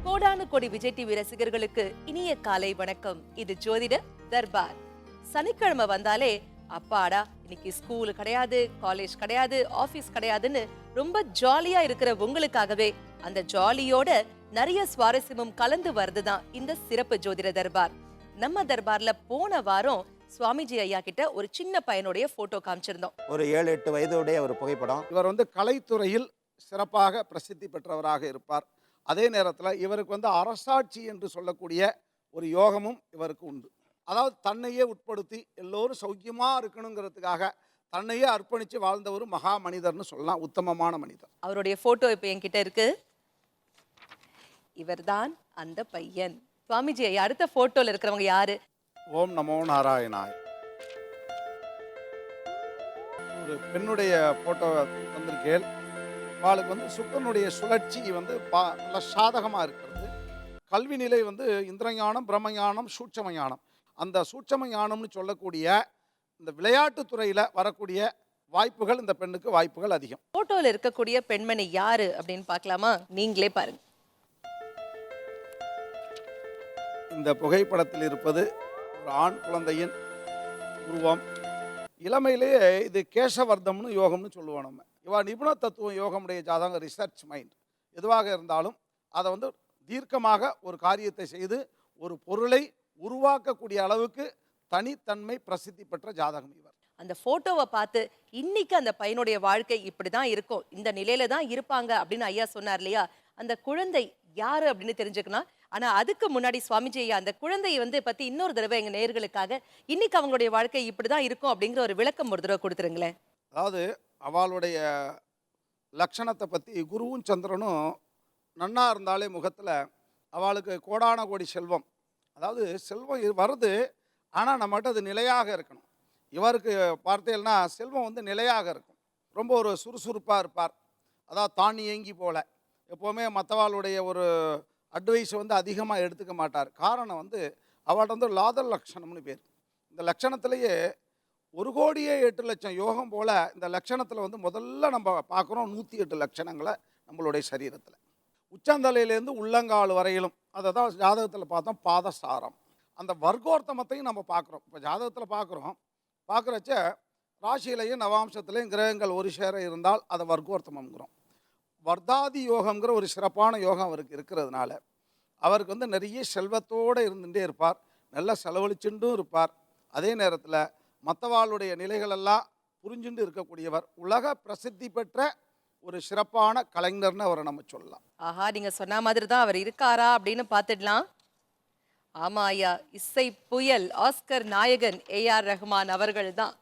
கோடானு கோடி விஜய் டிவி ரசிகர்களுக்கு இனிய காலை வணக்கம். இது ஜோதிட தர்பார். சனிக்கிழமை வந்தாலே அப்பாடா இன்னைக்கு ஸ்கூல் கிடையாது, காலேஜ் கிடையாது, ஆபீஸ் கிடையாதுன்னு ரொம்ப ஜாலியா இருக்கிற உங்களுக்காகவே அந்த ஜாலியோட நிறைய சுவாரஸ்யமும் கலந்து வருதுதான் இந்த சிறப்பு ஜோதிட தர்பார். நம்ம தர்பார்ல போன வாரம் சுவாமிஜி ஐயா கிட்ட ஒரு சின்ன பையனுடைய போட்டோ காமிச்சிருந்தோம். ஒரு 7-8 வயதுடைய ஒரு புகைப்படம். இவர் கலைத்துறையில் சிறப்பாக பிரசித்தி பெற்றவராக இருப்பார். அதே நேரத்தில் இவருக்கு அரசாட்சி என்று சொல்லக்கூடிய ஒரு யோகமும் இவருக்கு உண்டு. அதாவது தன்னையே உட்படுத்தி எல்லோரும் சௌக்கியமாக இருக்கணுங்கிறதுக்காக தன்னையே அர்ப்பணித்து வாழ்ந்த ஒரு மகா மனிதர்னு சொல்லலாம், உத்தமமான மனிதர். அவருடைய போட்டோ இப்போ என்கிட்ட இருக்கு. இவர்தான் அந்த பையன். சுவாமிஜி ஐயா, அடுத்த போட்டோல இருக்கிறவங்க யாரு? ஓம் நமோ நாராயணாய். ஒரு பெண்ணுடைய போட்டோ வந்திருக்கேன். அவளுக்கு சுக்கரனுடைய சுழற்சி நல்ல சாதகமாக இருக்கிறது. கல்வி நிலை இந்திரஞானம், பிரம்மஞானம், சூட்சமஞானம். அந்த சூட்சமஞானம்னு சொல்லக்கூடிய இந்த விளையாட்டுத் துறையில் வரக்கூடிய வாய்ப்புகள் இந்த பெண்ணுக்கு வாய்ப்புகள் அதிகம். போட்டோல இருக்கக்கூடிய பெண்மணி யாரு அப்படின்னு பார்க்கலாமா? நீங்களே பாருங்க. இந்த புகைப்படத்தில் இருப்பது ஒரு ஆண் குழந்தையின் உருவம். இளமையிலேயே இது கேசவர்தம்னு யோகம்னு சொல்லுவோம். நம்ம இவா நிபுண தத்துவம் யோகமுடைய ஜாதகம், ரிசர்ச் மைண்ட். எதுவாக இருந்தாலும் அதை தீர்க்கமாக ஒரு காரியத்தை செய்து ஒரு பொருளை உருவாக்கக்கூடிய அளவுக்கு தனித்தன்மை பிரசித்தி பெற்ற ஜாதகம் இவர். அந்த போட்டோவை பார்த்து இன்னைக்கு அந்த பையனுடைய வாழ்க்கை இப்படிதான் இருக்கும், இந்த நிலையில தான் இருப்பாங்க அப்படின்னு ஐயா சொன்னார் இல்லையா? அந்த குழந்தை யாரு அப்படின்னு தெரிஞ்சுக்கணும். ஆனா அதுக்கு முன்னாடி சுவாமிஜி ஐயா அந்த குழந்தையை பத்தி இன்னொரு தடவை எங்க நேயர்களுக்காக இன்னைக்கு அவங்களுடைய வாழ்க்கை இப்படிதான் இருக்கும் அப்படிங்கிற ஒரு விளக்கம் ஒரு தடவை கொடுத்துருங்களேன். அதாவது அவளுடைய லட்சணத்தை பற்றி குருவும் சந்திரனும் நன்னா இருந்தாலே முகத்தில் அவளுக்கு கோடான கோடி செல்வம், அதாவது செல்வம் வருது, ஆனால் நம்மகிட்ட அது நிலையாக இருக்கணும். இவருக்கு பார்த்தீங்கன்னா செல்வம் நிலையாக இருக்கும். ரொம்ப ஒரு சுறுசுறுப்பாக இருப்பார். அதாவது தான் இயங்கி போல எப்போவுமே மற்றவாளுடைய ஒரு அட்வைஸை அதிகமாக எடுத்துக்க மாட்டார். காரணம் அவள்கிட்ட லாதல் லட்சணம்னு பேர். இந்த லட்சணத்திலேயே 1,08,00,000 யோகம் போல் இந்த லட்சணத்தில் முதல்ல நம்ம பார்க்குறோம் 108 லட்சணங்களை நம்மளுடைய சரீரத்தில். உச்சந்தலையிலேருந்து உள்ளங்கால் வரையிலும் அதை தான் ஜாதகத்தில் பார்த்தோம் பாதசாரம். அந்த வர்க்கோர்த்தமத்தையும் நம்ம பார்க்குறோம். இப்போ ஜாதகத்தில் பார்க்குறச்ச ராசியிலையும் நவாம்சத்துலேயும் கிரகங்கள் ஒரு சேர இருந்தால் அதை வர்க்கோர்த்தமங்கிறோம். வர்தாதி யோகங்கிற ஒரு சிறப்பான யோகம் அவருக்கு இருக்கிறதுனால அவருக்கு நிறைய செல்வத்தோடு இருந்துகிட்டே இருப்பார். நல்லா செலவழிச்சுட்டும் இருப்பார். அதே நேரத்தில் மற்றவாளுடைய நிலைகளெல்லாம் புரிஞ்சுட்டு இருக்கக்கூடியவர். உலக பிரசித்தி பெற்ற ஒரு சிறப்பான கலைஞர்னு அவரை நம்ம சொல்லலாம். ஆஹா, நீங்க சொன்ன மாதிரி தான் அவர் இருக்காரா அப்படின்னு பார்த்துடலாம். ஆமா ஐயா, இசை புயல், ஆஸ்கர் நாயகன் AR ரஹ்மான் அவர்கள் தான்.